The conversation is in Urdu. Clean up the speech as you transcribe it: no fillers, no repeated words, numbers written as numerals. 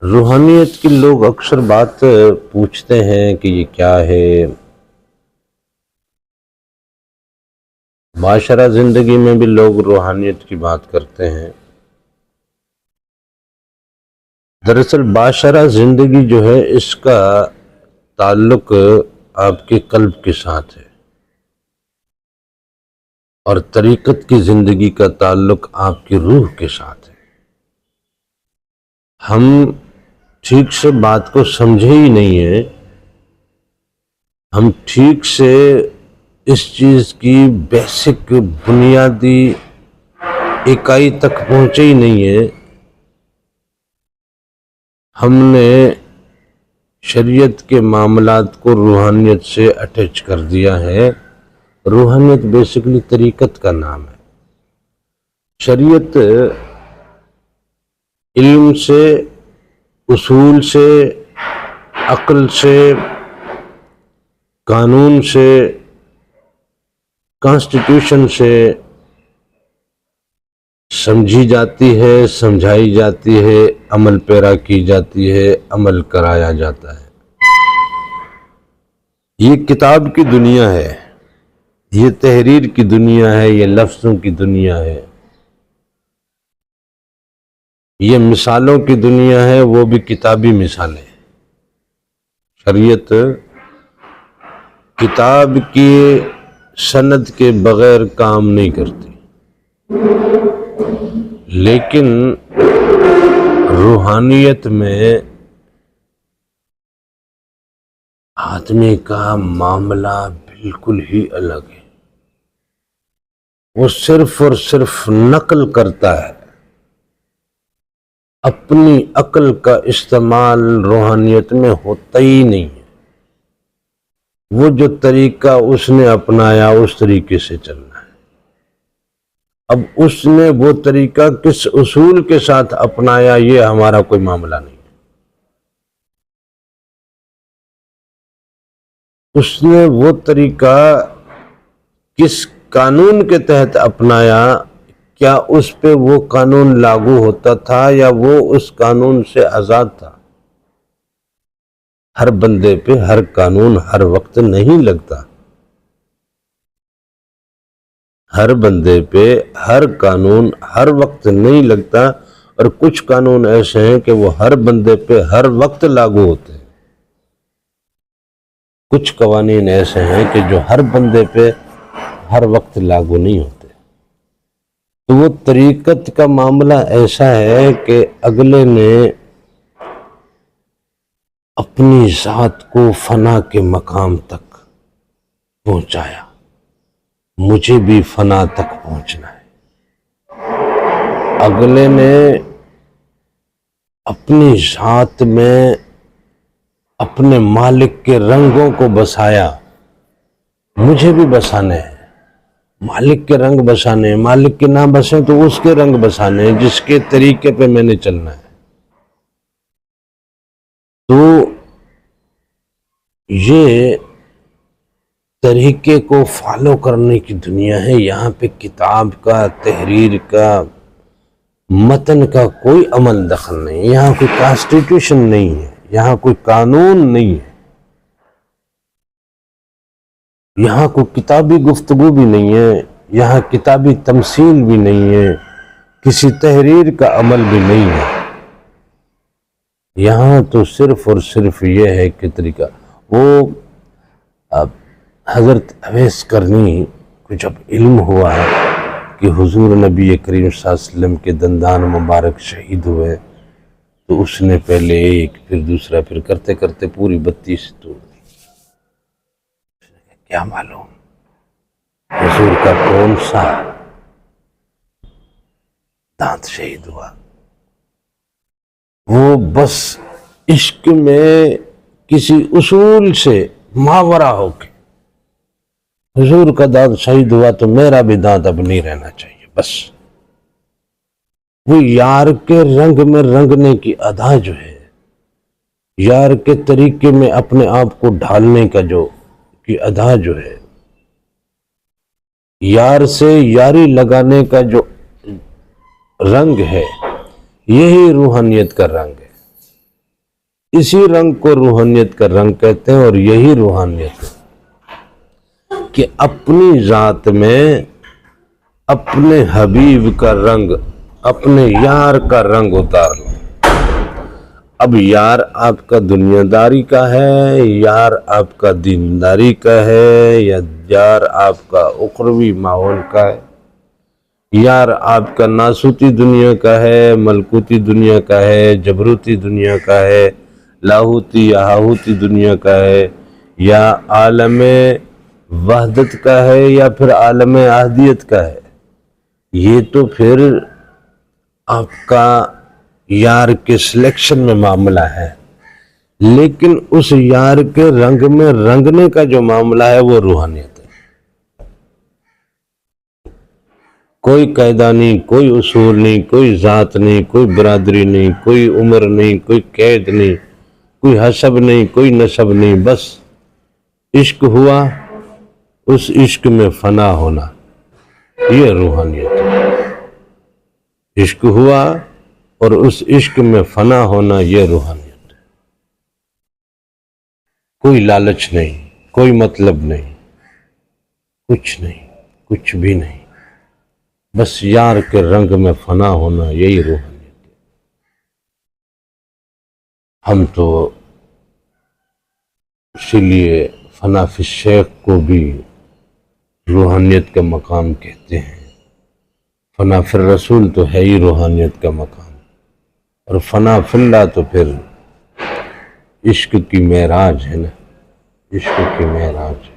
روحانیت کے لوگ اکثر بات پوچھتے ہیں کہ یہ کیا ہے۔ معاشرہ زندگی میں بھی لوگ روحانیت کی بات کرتے ہیں۔ دراصل معاشرہ زندگی جو ہے اس کا تعلق آپ کے قلب کے ساتھ ہے، اور طریقت کی زندگی کا تعلق آپ کی روح کے ساتھ ہے۔ ہم ٹھیک سے بات کو سمجھے ہی نہیں ہیں، ہم ٹھیک سے اس چیز کی بیسک بنیادی اکائی تک پہنچے ہی نہیں ہیں۔ ہم نے شریعت کے معاملات کو روحانیت سے اٹیچ کر دیا ہے۔ روحانیت بیسکلی طریقت کا نام ہے۔ شریعت علم سے، اصول سے، عقل سے، قانون سے، کانسٹیٹیوشن سے سمجھی جاتی ہے، سمجھائی جاتی ہے، عمل پیرا کی جاتی ہے، عمل کرایا جاتا ہے۔ یہ کتاب کی دنیا ہے، یہ تحریر کی دنیا ہے، یہ لفظوں کی دنیا ہے، یہ مثالوں کی دنیا ہے، وہ بھی کتابی مثالیں۔ شریعت کتاب کی سند کے بغیر کام نہیں کرتی، لیکن روحانیت میں آدمی کا معاملہ بالکل ہی الگ ہے۔ وہ صرف اور صرف نقل کرتا ہے، اپنی عقل کا استعمال روحانیت میں ہوتا ہی نہیں ہے۔ وہ جو طریقہ اس نے اپنایا اس طریقے سے چلنا ہے۔ اب اس نے وہ طریقہ کس اصول کے ساتھ اپنایا یہ ہمارا کوئی معاملہ نہیں۔ اس نے وہ طریقہ کس قانون کے تحت اپنایا، کیا اس پہ وہ قانون لاگو ہوتا تھا یا وہ اس قانون سے آزاد تھا؟ ہر بندے پہ ہر قانون ہر وقت نہیں لگتا، ہر بندے پہ ہر قانون ہر وقت نہیں لگتا، اور کچھ قانون ایسے ہیں کہ وہ ہر بندے پہ ہر وقت لاگو ہوتے ہیں۔ کچھ قوانین ایسے ہیں کہ جو ہر بندے پہ ہر وقت لاگو نہیں ہوتے۔ تو وہ طریقت کا معاملہ ایسا ہے کہ اگلے نے اپنی ذات کو فنا کے مقام تک پہنچایا، مجھے بھی فنا تک پہنچنا ہے۔ اگلے نے اپنی ذات میں اپنے مالک کے رنگوں کو بسایا، مجھے بھی بسانے ہیں۔ مالک کے رنگ بسانے ہیں، مالک کے نہ بسیں تو اس کے رنگ بسانے ہیں جس کے طریقے پہ میں نے چلنا ہے۔ تو یہ طریقے کو فالو کرنے کی دنیا ہے۔ یہاں پہ کتاب کا، تحریر کا، متن کا کوئی عمل دخل نہیں ہے۔ یہاں کوئی کانسٹیٹیوشن نہیں ہے، یہاں کوئی قانون نہیں ہے، یہاں کوئی کتابی گفتگو بھی نہیں ہے، یہاں کتابی تمثیل بھی نہیں ہے، کسی تحریر کا عمل بھی نہیں ہے۔ یہاں تو صرف اور صرف یہ ہے کہ طریقہ وہ حضرت اویس کرنی کو جب علم ہوا ہے کہ حضور نبی کریم صلی اللہ علیہ وسلم کے دندان مبارک شہید ہوئے، تو اس نے پہلے ایک پھر دوسرا پھر کرتے کرتے پوری 32 توڑ دی۔ کیا معلوم حضور کا کون سا دانت شہید ہوا؟ وہ بس عشق میں کسی اصول سے ماورا ہو کے حضور کا دانت شہید ہوا تو میرا بھی دانت اب نہیں رہنا چاہیے، بس وہ یار کے رنگ میں رنگنے کی ادا جو ہے، یار کے طریقے میں اپنے آپ کو ڈھالنے کا جو کی ادا جو ہے، یار سے یاری لگانے کا جو رنگ ہے، یہی روحانیت کا رنگ ہے۔ اسی رنگ کو روحانیت کا رنگ کہتے ہیں، اور یہی روحانیت ہے کہ اپنی ذات میں اپنے حبیب کا رنگ، اپنے یار کا رنگ اتار لو۔ اب یار آپ کا دنیا داری کا ہے، یار آپ کا دینداری کا ہے، یا یار آپ کا اخروی ماحول کا ہے، یار آپ کا ناسوتی دنیا کا ہے، ملکوتی دنیا کا ہے، جبروتی دنیا کا ہے، لاہوتی یا ہاہوتی دنیا کا ہے، یا عالم وحدت کا ہے، یا پھر عالم احدیت کا ہے، یہ تو پھر آپ کا یار کے سلیکشن میں معاملہ ہے۔ لیکن اس یار کے رنگ میں رنگنے کا جو معاملہ ہے وہ روحانیت ہے۔ کوئی قاعدہ نہیں، کوئی اصول نہیں، کوئی ذات نہیں، کوئی برادری نہیں، کوئی عمر نہیں، کوئی قید نہیں، کوئی حسب نہیں، کوئی نسب نہیں، بس عشق ہوا، اس عشق میں فنا ہونا، یہ روحانیت ہے۔ عشق ہوا اور اس عشق میں فنا ہونا، یہ روحانیت ہے۔ کوئی لالچ نہیں، کوئی مطلب نہیں، کچھ نہیں، کچھ بھی نہیں، بس یار کے رنگ میں فنا ہونا، یہی روحانیت ہے۔ ہم تو اسی لیے فنا فی الشیخ کو بھی روحانیت کا مقام کہتے ہیں۔ فنا فی الرسول تو ہے ہی روحانیت کا مقام، اور فنا فی اللہ تو پھر عشق کی معراج ہے نا، عشق کی معراج ہے۔